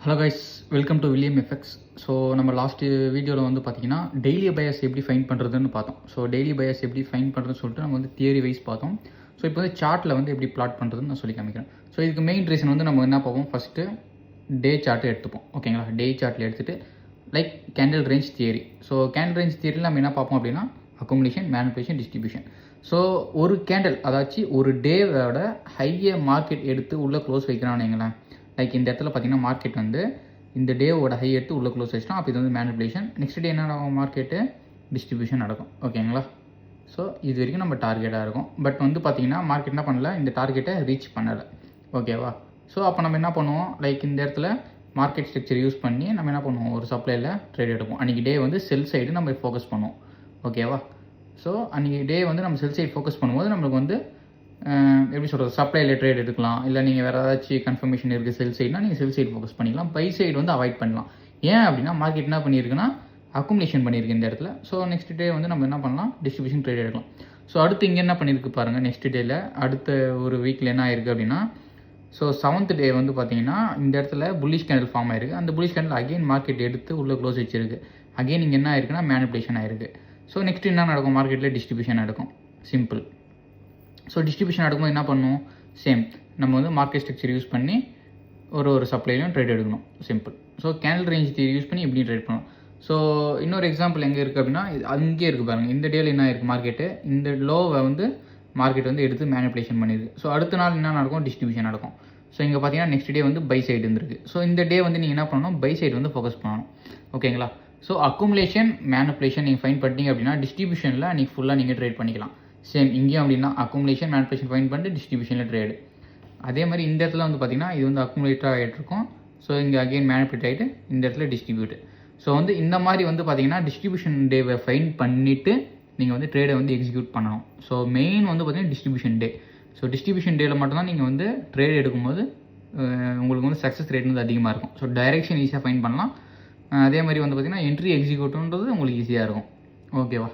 Hello guys, welcome to William FX. So நம்ம last வீடியோவில் வந்து பார்த்தீங்கன்னா டெய்லி பயாஸ் எப்படி ஃபைண்ட் பண்ணுறதுன்னு பார்த்தோம். ஸோ டெய்லி பயாஸ் எப்படி ஃபைண்ட் பண்ணுறதுன்னு சொல்லிட்டு நம்ம வந்து தியரி வைஸ் பார்த்தோம். ஸோ இப்போ வந்து சார்ட்டில் வந்து எப்படி பிளாட் பண்ணுறதுன்னு நான் சொல்லி காமிக்கிறேன். ஸோ இதுக்கு மெயின் ரீசன் வந்து நம்ம என்ன பார்ப்போம், ஃபஸ்ட்டு டே சார்ட்டை எடுத்துப்போம். ஓகேங்களா, டே சார்ட்டில் எடுத்துகிட்டு like candle range theory. So candle range தியரியில் நம்ம என்ன பார்ப்போம் அப்படின்னா அக்குமுலேஷன், மேனிபுலேஷன், டிஸ்ட்ரிபியூஷன். ஸோ ஒரு கேண்டில் அதாச்சும் ஒரு டேவோட ஹையை மார்க்கெட் எடுத்து உள்ளே க்ளோஸ் வைக்கிறான்னு வைங்களேன். லைக் இந்த இடத்துல பார்த்தீங்கன்னா மார்க்கெட் வந்து இந்த டேவோட ஹை எடுத்து உள்ள க்ளோஸ் வச்சிட்டோம். அப்போ இது வந்து மேனிபுலேஷன். நெக்ஸ்ட் டே என்ன நடக்கும், மார்க்கெட்டு டிஸ்ட்ரிபியூஷன் நடக்கும். ஓகேங்களா, ஸோ இது வரைக்கும் நம்ம டார்கெட்டாக இருக்கும். பட் வந்து பார்த்தீங்கன்னா மார்க்கெட் என்ன பண்ணல, இந்த டார்கெட்டை ரீச் பண்ணலை. ஓகேவா, ஸோ அப்போ நம்ம என்ன பண்ணுவோம், லைக் இந்த இடத்துல மார்க்கெட் ஸ்ட்ரக்சர் யூஸ் பண்ணி நம்ம என்ன பண்ணுவோம், ஒரு சப்ளையில் ட்ரேட் எடுப்போம். அன்றைக்கி டே வந்து செல் சைடு நம்ம ஃபோக்கஸ் பண்ணுவோம். ஓகேவா, ஸோ அன்றைக்கி டே வந்து நம்ம செல் சைடு ஃபோக்கஸ் பண்ணும்போது நம்மளுக்கு வந்து எப்படி சொல்கிறது, சப்ளையில் ட்ரேட் எடுக்கலாம். இல்லை நீங்கள் வேறு ஏதாச்சும் கன்ஃபர்மேஷன் இருக்குது செல் சைட்னா நீங்கள் செல் சைடு ஃபோக்கஸ் பண்ணிக்கலாம். பை சைடு வந்து அவாய்ட் பண்ணலாம். ஏன் அப்படின்னா மார்க்கெட் என்ன பண்ணியிருக்குன்னா அக்குமுலேஷன் பண்ணியிருக்கு இந்த இடத்துல. ஸோ நெக்ஸ்ட் டே வந்து நம்ம என்ன பண்ணலாம், டிஸ்ட்ரிபியூஷன் ட்ரேட் எடுக்கலாம். ஸோ அடுத்து இங்கே என்ன பண்ணியிருக்கு பாருங்கள், நெக்ஸ்ட் டேயில் அடுத்த ஒரு வீக்கில் என்ன ஆயிருக்கு அப்படின்னா, ஸோ 7th டே வந்து பார்த்தீங்கன்னா இந்த இடத்துல புல்லிஷ் கேண்டில் ஃபார்ம் ஆயிருக்கு. அந்த புல்லிஷ் கேண்டில் அகெயின் மார்க்கெட் எடுத்து உள்ளே க்ளோஸ் வச்சிருக்கு. அகெயின் இங்கே என்ன ஆயிருக்குன்னா மேனிபுலேஷன் ஆயிருக்கு. ஸோ நெக்ஸ்ட் என்ன நடக்கும், மார்க்கெட்டில் டிஸ்ட்ரிபியூஷன் நடக்கும். சிம்பிள். ஸோ டிஸ்ட்ரிபியூஷன் நடக்கும்போது என்ன பண்ணுவோம், சேம் நம்ம வந்து மார்க்கெட் ஸ்ட்ரக்சர் யூஸ் பண்ணி ஒரு சப்ளைலையும் ட்ரேட் எடுக்கணும். Simple. So candle range theory use பண்ணி எப்படி ட்ரேட் பண்ணணும். ஸோ இன்னொரு எக்ஸாம்பிள் எங்கே இருக்குது அப்படின்னா, அங்கேயே இருக்குது பாருங்கள். இந்த டேல என்ன இருக்குது, மார்க்கெட்டு இந்த லோவை வந்து மார்க்கெட் வந்து எடுத்து மேனிபுலேஷன் பண்ணியிருக்கு. ஸோ அடுத்த நாள் என்ன நடக்கும், டிஸ்ட்ரிபியூஷன் நடக்கும். ஸோ இங்கே பார்த்தீங்கன்னா நெக்ஸ்ட் டே வந்து பை சைடு இருந்திருக்கு. ஸோ இந்த டே வந்து நீங்கள் என்ன பண்ணணும், பை சைடு வந்து ஃபோக்கஸ் பண்ணணும். ஓகேங்களா, ஸோ அக்குமுலேஷன், மேனிபுலேஷன் நீங்கள் ஃபைன் பண்ணிட்டீங்க அப்படின்னா டிஸ்ட்ரிபியூஷனில் நீங்கள் ஃபுல்லாக நீங்கள் ட்ரேட் பண்ணிக்கலாம். சேம் இங்கேயும் அப்படின்னா அக்குமுலேஷன், மேனிபுலேஷன் ஃபைன் பண்ணிட்டு டிஸ்ட்ரிபியூஷனில் ட்ரேடு. அதே மாதிரி இந்த இடத்துல வந்து பார்த்தீங்கன்னா இது வந்து அக்குமுலேட்டாக ஆகிட்டு இருக்கும். ஸோ இங்கே அகெயின் மேனிபுலேட் ஆகிட்டு இந்த இடத்துல டிஸ்ட்ரிபியூட். ஸோ வந்து இந்த மாதிரி வந்து பார்த்தீங்கன்னா டிஸ்ட்ரிபியூஷன் டேவை ஃபைன் பண்ணிவிட்டு நீங்கள் வந்து ட்ரேடை வந்து எக்ஸிக்யூட் பண்ணணும். ஸோ மெயின் வந்து பார்த்தீங்கன்னா டிஸ்ட்ரிபியூஷன் டே. ஸோ டிஸ்ட்ரிபியூஷன் டேயில் மட்டும்தான் நீங்கள் வந்து ட்ரேட் எடுக்கும்போது உங்களுக்கு வந்து சக்ஸஸ் ரேட் வந்து அதிகமாக இருக்கும். ஸோ டைரெக்ஷன் ஈஸியாக ஃபைன் பண்ணலாம். அதே மாதிரி வந்து பார்த்தீங்கன்னா என்ட்ரி எக்ஸிக்யூட்ன்றது உங்களுக்கு ஈஸியாக இருக்கும். ஓகேவா.